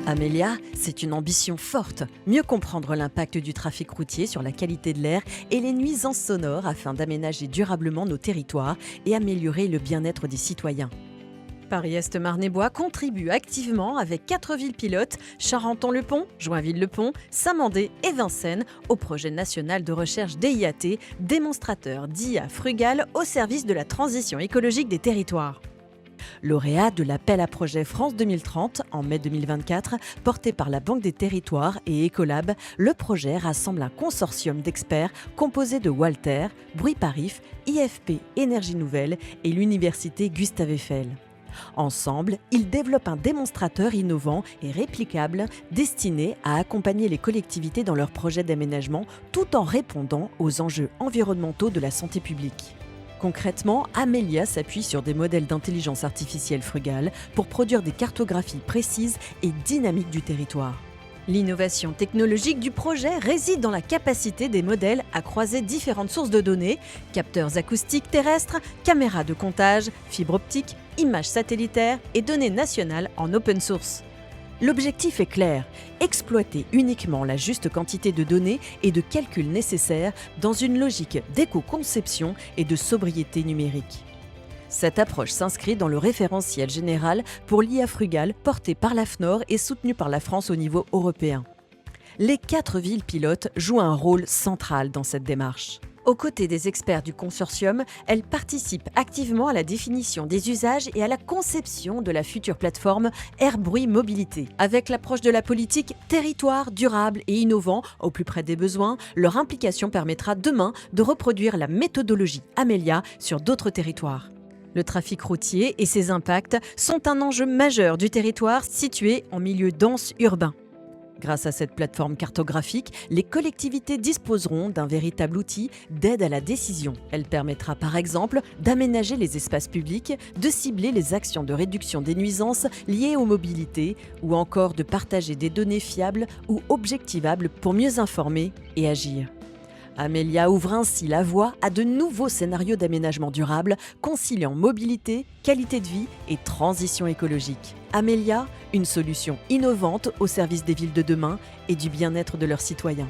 Amelia, c'est une ambition forte, mieux comprendre l'impact du trafic routier sur la qualité de l'air et les nuisances sonores afin d'aménager durablement nos territoires et améliorer le bien-être des citoyens. Paris-Est-Marne-et-Bois contribue activement avec 4 villes pilotes, Charenton-le-Pont, Joinville-le-Pont, Saint-Mandé et Vincennes, au projet national de recherche DIAT, démonstrateur d'IA frugal au service de la transition écologique des territoires. Lauréat de l'appel à projet France 2030 en mai 2024, porté par la Banque des Territoires et Ecolab, le projet rassemble un consortium d'experts composé de Walter, Bruit-Parif, IFP Énergie Nouvelle et l'Université Gustave Eiffel. Ensemble, ils développent un démonstrateur innovant et réplicable destiné à accompagner les collectivités dans leurs projets d'aménagement tout en répondant aux enjeux environnementaux de la santé publique. Concrètement, Amelia s'appuie sur des modèles d'intelligence artificielle frugale pour produire des cartographies précises et dynamiques du territoire. L'innovation technologique du projet réside dans la capacité des modèles à croiser différentes sources de données, capteurs acoustiques terrestres, caméras de comptage, fibres optiques, images satellitaires et données nationales en open source. L'objectif est clair, exploiter uniquement la juste quantité de données et de calculs nécessaires dans une logique d'éco-conception et de sobriété numérique. Cette approche s'inscrit dans le référentiel général pour l'IA frugale porté par l'AFNOR et soutenu par la France au niveau européen. Les 4 villes pilotes jouent un rôle central dans cette démarche. Aux côtés des experts du consortium, elles participent activement à la définition des usages et à la conception de la future plateforme Air Bruit Mobilité. Avec l'approche de la politique territoire durable et innovant au plus près des besoins, leur implication permettra demain de reproduire la méthodologie Amelia sur d'autres territoires. Le trafic routier et ses impacts sont un enjeu majeur du territoire situé en milieu dense urbain. Grâce à cette plateforme cartographique, les collectivités disposeront d'un véritable outil d'aide à la décision. Elle permettra par exemple d'aménager les espaces publics, de cibler les actions de réduction des nuisances liées aux mobilités ou encore de partager des données fiables ou objectivables pour mieux informer et agir. Amelia ouvre ainsi la voie à de nouveaux scénarios d'aménagement durable, conciliant mobilité, qualité de vie et transition écologique. Amelia, une solution innovante au service des villes de demain et du bien-être de leurs citoyens.